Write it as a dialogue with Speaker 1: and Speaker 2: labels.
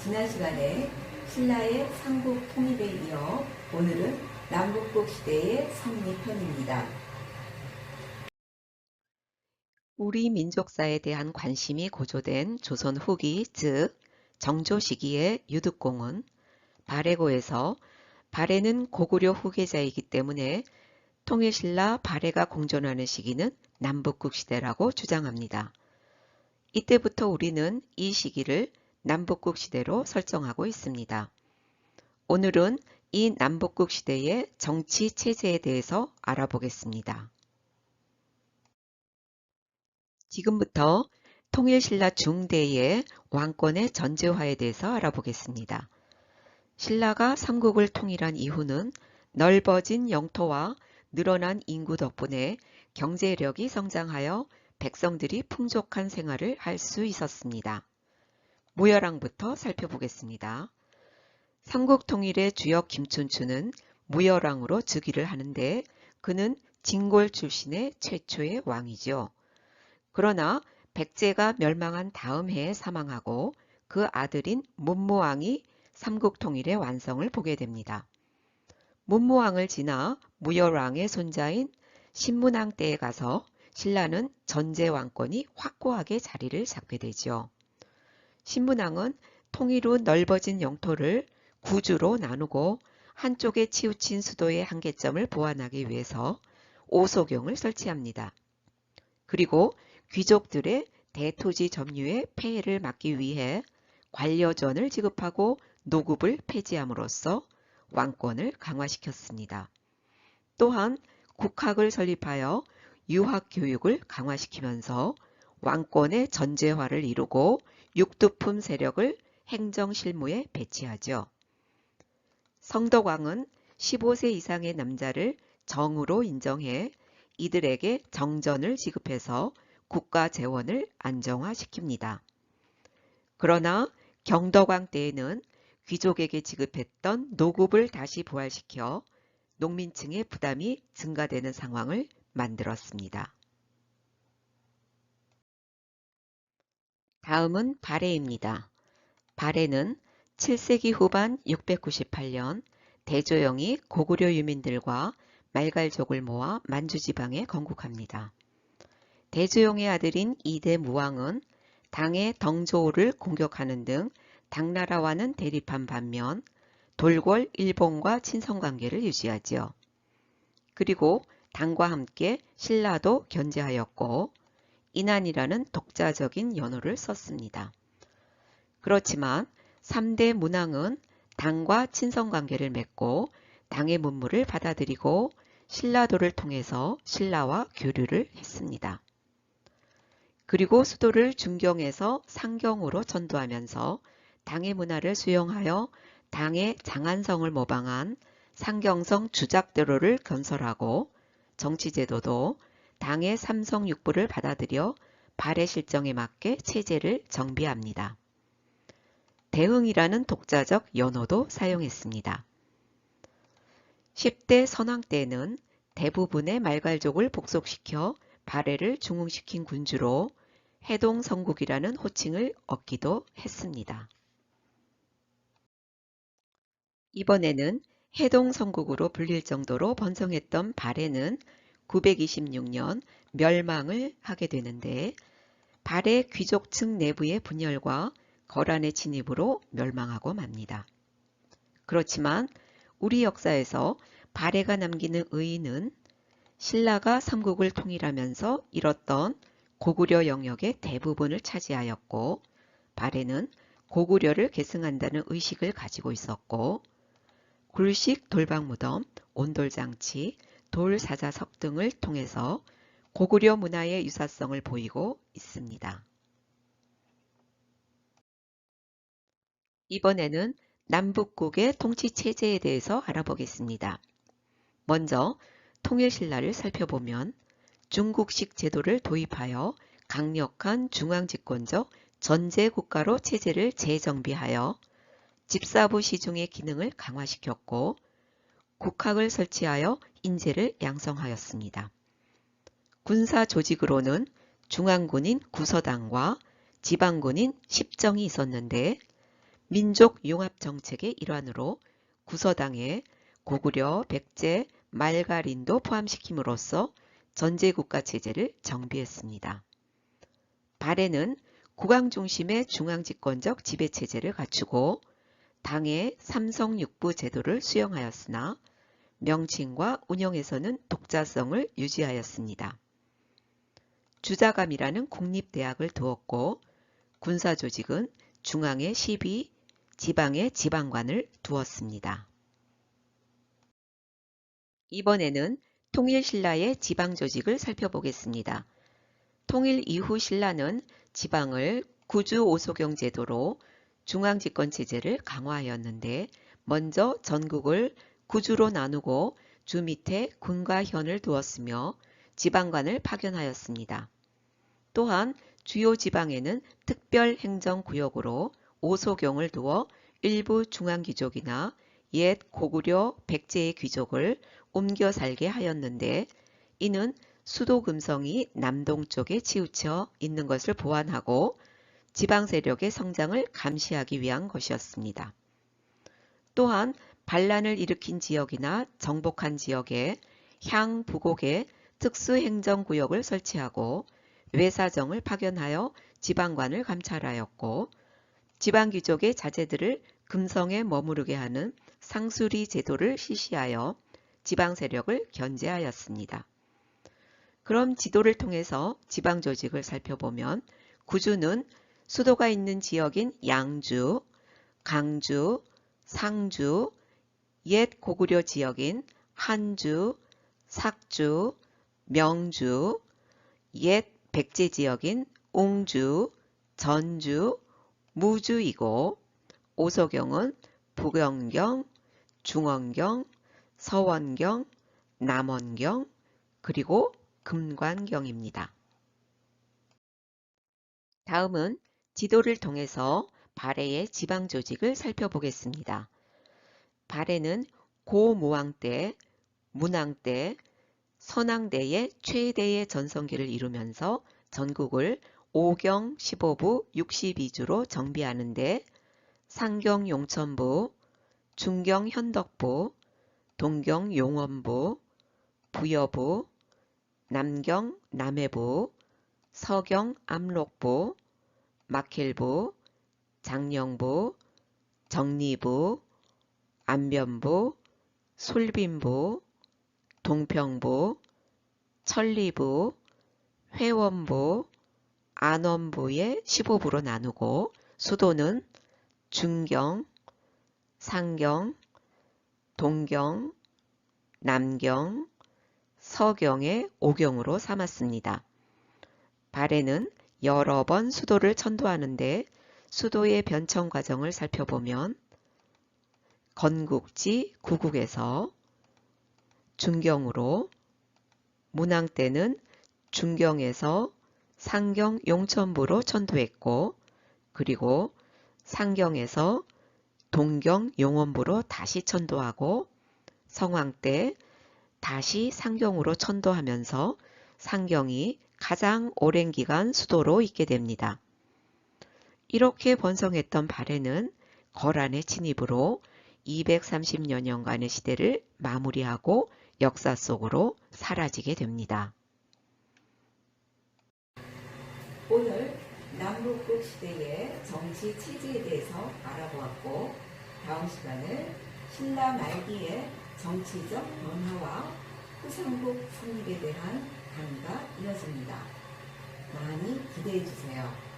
Speaker 1: 지난 시간에 신라의 삼국 통일에 이어 오늘은 남북국 시대의 성립편입니다.
Speaker 2: 우리 민족사에 대한 관심이 고조된 조선 후기, 즉 정조 시기의 유득공은 발해고에서 발해는 고구려 후계자이기 때문에 통일신라 발해가 공존하는 시기는 남북국 시대라고 주장합니다. 이때부터 우리는 이 시기를 남북국 시대로 설정하고 있습니다. 오늘은 이 남북국 시대의 정치 체제에 대해서 알아보겠습니다. 지금부터 통일신라 중대의 왕권의 전제화에 대해서 알아보겠습니다. 신라가 삼국을 통일한 이후는 넓어진 영토와 늘어난 인구 덕분에 경제력이 성장하여 백성들이 풍족한 생활을 할 수 있었습니다. 무열왕부터 살펴보겠습니다. 삼국 통일의 주역 김춘추는 무열왕으로 즉위를 하는데 그는 진골 출신의 최초의 왕이죠. 그러나 백제가 멸망한 다음 해에 사망하고 그 아들인 문무왕이 삼국통일의 완성을 보게 됩니다. 문무왕을 지나 무열왕의 손자인 신문왕 때에 가서 신라는 전제왕권이 확고하게 자리를 잡게 되죠. 신문왕은 통일 후 넓어진 영토를 구주로 나누고 한쪽에 치우친 수도의 한계점을 보완하기 위해서 오소경을 설치합니다. 그리고 귀족들의 대토지 점유의 폐해를 막기 위해 관려전을 지급하고 노급을 폐지함으로써 왕권을 강화시켰습니다. 또한 국학을 설립하여 유학교육을 강화시키면서 왕권의 전제화를 이루고 육두품 세력을 행정실무에 배치하죠. 성덕왕은 15세 이상의 남자를 정으로 인정해 이들에게 정전을 지급해서 국가 재원을 안정화시킵니다. 그러나 경덕왕 때에는 귀족에게 지급했던 노급을 다시 부활시켜 농민층의 부담이 증가되는 상황을 만들었습니다. 다음은 발해입니다. 발해는 7세기 후반 698년 대조영이 고구려 유민들과 말갈족을 모아 만주지방에 건국합니다. 대조영의 아들인 이대 무왕은 당의 덩조를 공격하는 등 당나라와는 대립한 반면 돌궐 일본과 친선관계를 유지하지요. 그리고 당과 함께 신라도 견제하였고 인안이라는 독자적인 연호를 썼습니다. 그렇지만 3대 문왕은 당과 친선관계를 맺고 당의 문물을 받아들이고 신라도를 통해서 신라와 교류를 했습니다. 그리고 수도를 중경에서 상경으로 전도하면서 당의 문화를 수용하여 당의 장안성을 모방한 상경성 주작대로를 건설하고 정치제도도 당의 삼성육부를 받아들여 발해 실정에 맞게 체제를 정비합니다. 대흥이라는 독자적 연호도 사용했습니다. 10대 선왕 때는 대부분의 말갈족을 복속시켜 발해를 중흥시킨 군주로 해동성국이라는 호칭을 얻기도 했습니다. 이번에는 해동성국으로 불릴 정도로 번성했던 발해는 926년 멸망을 하게 되는데 발해 귀족층 내부의 분열과 거란의 진입으로 멸망하고 맙니다. 그렇지만 우리 역사에서 발해가 남기는 의의는 신라가 삼국을 통일하면서 잃었던 고구려 영역의 대부분을 차지하였고 발해는 고구려를 계승한다는 의식을 가지고 있었고 굴식 돌방무덤, 온돌장치, 돌사자석 등을 통해서 고구려 문화의 유사성을 보이고 있습니다. 이번에는 남북국의 통치체제에 대해서 알아보겠습니다. 먼저 통일신라를 살펴보면 중국식 제도를 도입하여 강력한 중앙집권적 전제국가로 체제를 재정비하여 집사부 시중의 기능을 강화시켰고 국학을 설치하여 인재를 양성하였습니다. 군사 조직으로는 중앙군인 구서당과 지방군인 십정이 있었는데 민족 융합 정책의 일환으로 구서당에 고구려, 백제, 말가린도 포함시킴으로써 전제국가 체제를 정비했습니다. 발해는 국왕 중심의 중앙집권적 지배체제를 갖추고 당의 삼성육부 제도를 수용하였으나 명칭과 운영에서는 독자성을 유지하였습니다. 주자감이라는 국립대학을 두었고 군사조직은 중앙에 12, 지방에 지방관을 두었습니다. 이번에는 통일신라의 지방조직을 살펴보겠습니다. 통일 이후 신라는 지방을 구주 오소경 제도로 중앙집권체제를 강화하였는데 먼저 전국을 구주로 나누고 주 밑에 군과 현을 두었으며 지방관을 파견하였습니다. 또한 주요 지방에는 특별행정구역으로 오소경을 두어 일부 중앙귀족이나 옛 고구려, 백제의 귀족을 옮겨 살게 하였는데 이는 수도 금성이 남동쪽에 치우쳐 있는 것을 보완하고 지방 세력의 성장을 감시하기 위한 것이었습니다. 또한 반란을 일으킨 지역이나 정복한 지역에 향, 부곡에 특수행정구역을 설치하고 외사정을 파견하여 지방관을 감찰하였고 지방귀족의 자제들을 금성에 머무르게 하는 상수리 제도를 실시하여 지방 세력을 견제하였습니다. 그럼 지도를 통해서 지방 조직을 살펴보면 구주는 수도가 있는 지역인 양주, 강주, 상주, 옛 고구려 지역인 한주, 삭주, 명주, 옛 백제 지역인 옹주, 전주, 무주이고 오소경은 북원경, 중원경, 서원경, 남원경, 그리고 금관경입니다. 다음은 지도를 통해서 발해의 지방 조직을 살펴보겠습니다. 발해는 고무왕 때, 문왕 때, 선왕대의 최대의 전성기를 이루면서 전국을 5경 15부 62주로 정비하는데 상경 용천부, 중경 현덕부, 동경 용원부, 부여부, 남경 남해부, 서경 압록부, 막힐부, 장령부, 정리부, 안변부, 솔빈부, 동평부, 천리부, 회원부, 안원부의 15부로 나누고 수도는 중경, 상경, 동경, 남경, 서경의 5경으로 삼았습니다. 발해는 여러 번 수도를 천도하는데 수도의 변청 과정을 살펴보면 건국지 구국에서 중경으로, 문왕 때는 중경에서 상경 용천부로 천도했고 그리고 상경에서 동경 용원부로 다시 천도하고 성왕 때 다시 상경으로 천도하면서 상경이 가장 오랜 기간 수도로 있게 됩니다. 이렇게 번성했던 발해는 거란의 침입으로 230여 년간의 시대를 마무리하고 역사 속으로 사라지게 됩니다.
Speaker 1: 오늘 남북국 시대의 정치 체제에 대해서 알아보았고 다음 시간은 신라 말기의 정치적 변화와 후삼국 성립에 대한 강의가 이어집니다. 많이 기대해 주세요.